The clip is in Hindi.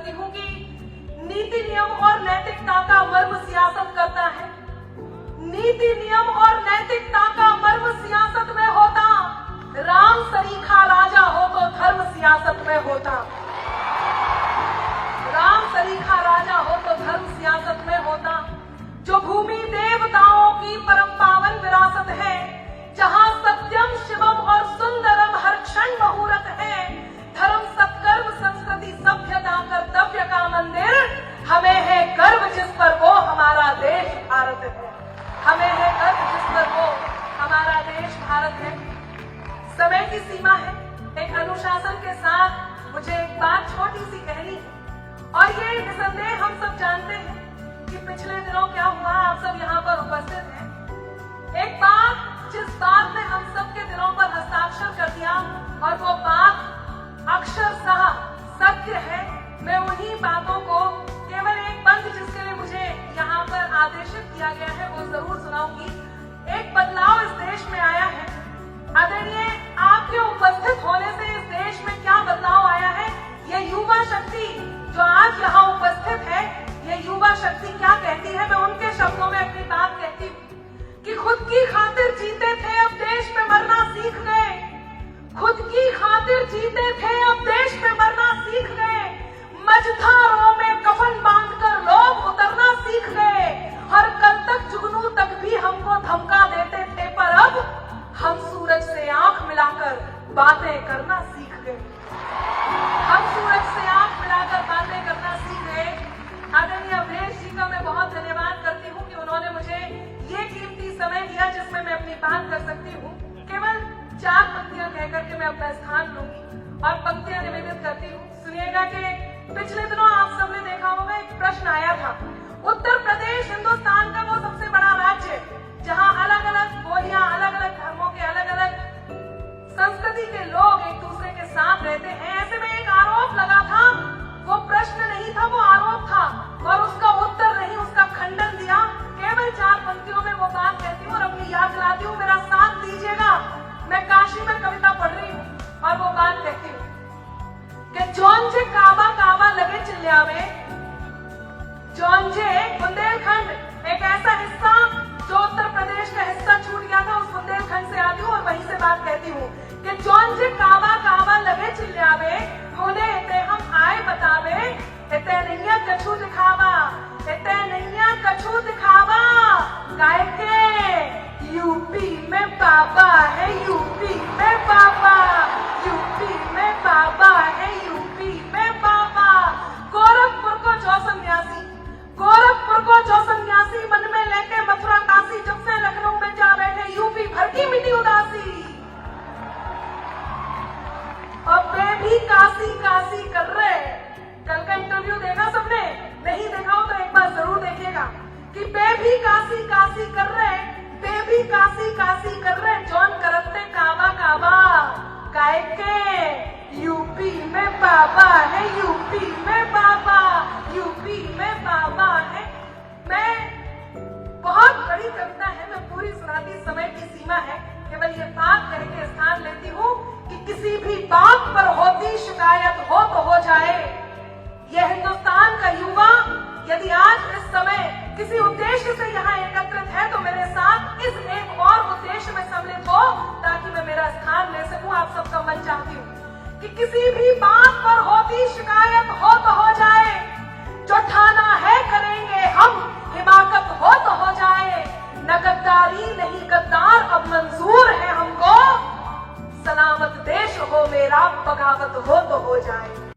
करती हूँ कि नीति नियम और नैतिकता का मर्म सियासत करता है। नीति नियम और नैतिकता का मर्म सियासत में होता, राम सरीखा राजा हो तो धर्म सियासत में होता। राम सरीखा राजा हो तो धर्म सियासत में होता। जो भूमि देवताओं की परम पावन विरासत है, जहां सत्यम शिवम और सुंदरम हर क्षण मुहूर्त है, धर्म सत्कर्म संस्कृति सभ्यता कर्तव्य का मंदिर, हमें है गर्व जिस पर वो हमारा देश भारत है। हमें है गर्व जिस पर वो हमारा देश भारत है। समय की सीमा है, एक अनुशासन के साथ मुझे एक बात छोटी सी कहनी है, और ये निसंदेह हम सब जानते हैं कि पिछले दिनों क्या हुआ, आप सब यहाँ पर उपस्थित हैं। एक बात जिस बात ने हम सब के दिलों पर हस्ताक्षर कर दिया, और वो बात अक्षरशः सत्य है। मैं उन्हीं बातों को केवल एक बंद जिसके लिए मुझे यहाँ पर आदेशित किया गया है वो जरूर सुनाऊंगी। एक बदलाव इस देश में आया है। आदरणीय, आपके उपस्थित होने से इस देश में क्या बदलाव आया है, ये युवा शक्ति जो आज यहाँ उपस्थित है, ये युवा शक्ति क्या कहती है, मैं उनके शब्दों में अपनी बात कहती हूँ कि खुद की खातिर जीते थे, अब देश में मरना सीख गए। खुद की खातिर जीते थे, अब देश में मरना सीख गए। मझधारों में कफन बांधकर लोग उतरना सीख गए। हर कल तक जुगनू तक भी हमको धमका देते थे, पर अब हम सूरज से आंख मिलाकर बातें करना सीख गए। हम सूरज से आंख मिलाकर बातें करना सीख गए। आदरणीय अवधेश जी का मैं बहुत धन्यवाद करती हूँ कि उन्होंने मुझे ये कीमती समय दिया जिसमें मैं अपनी बात कर सकती हूँ। केवल 4 पंक्तियां कहकर के मैं अपना स्थान लूंगी और पंक्तियां निवेदित करती हूँ। सुनिएगा कि पिछले दिनों आप सबने देखा होगा, एक प्रश्न आया था। उत्तर प्रदेश हिंदुस्तान का वो सबसे बड़ा राज्य है जहाँ अलग अलग बोलियां, अलग अलग धर्मों के, अलग अलग संस्कृति के लोग एक दूसरे के साथ रहते हैं। ऐसे में एक आरोप लगा था, वो प्रश्न नहीं था, वो आरोप था, और उसका उत्तर नहीं, उसका खंडन दिया। केवल 4 पंक्तियों में वो बात कहती हूँ और अपनी याद दिलाती हूँ, मेरा साथ दीजिएगा। मैं काशी में कविता पढ़ रही हूँ और वो बात कहती हूँ कि जौनजे काबा काबा लगे चिल्लावे, जौनजे बुंदेलखंड एक ऐसा हिस्सा जो उत्तर प्रदेश का हिस्सा छूट गया था, उस बुंदेलखंड से आती हूँ और वहीं से बात कहती हूँ कि जौनजे काबा काबा लगे चिल्लावे, होने इते हम आए बतावे, इते नैया कछु दिखावा, इते नैया कछु दिखावा। गाय के यूपी में बाबा है, यूपी में बाबा, यूपी में बाबा है, यूपी में बाबा। गोरखपुर को जो सन्यासी, गोरखपुर को जो सन्यासी मन में लेके मथुरा काशी, जब से लखनऊ में जा बैठे, यूपी भर की मिटी उदासी। और वे भी काशी काशी कर रहे। कल का इंटरव्यू देखा सबने? नहीं देखा हो तो एक बार जरूर देखिएगा कि वे भी काशी काशी कर रहे, वे भी काशी काशी कर रहे, जौन करते काबा काबा। गाय के यूपी में बाबा है, यूपी में बाबा, यूपी में बाबा है। मैं बहुत बड़ी कविता है, मैं पूरी सुनाती, समय की सीमा है, केवल ये बात करके स्थान लेती हूँ कि किसी भी बात पर होती शिकायत हो तो हो जाए। यह हिंदुस्तान का युवा यदि आज इस समय किसी उद्देश्य से यहाँ एकत्रित है तो मेरे साथ इस एक और उद्देश्य में सम्मिलित हो, ताकि मैं मेरा स्थान ले सकूं। आप सबका मन चाहती हूँ कि किसी भी बात पर होती शिकायत हो तो हो जाए, जो ठाना है करेंगे हम, हिमाकत हो तो हो जाए। न गद्दारी नहीं गद्दार अब मंजूर है हमको, सलामत देश हो मेरा, बगावत हो तो हो जाए।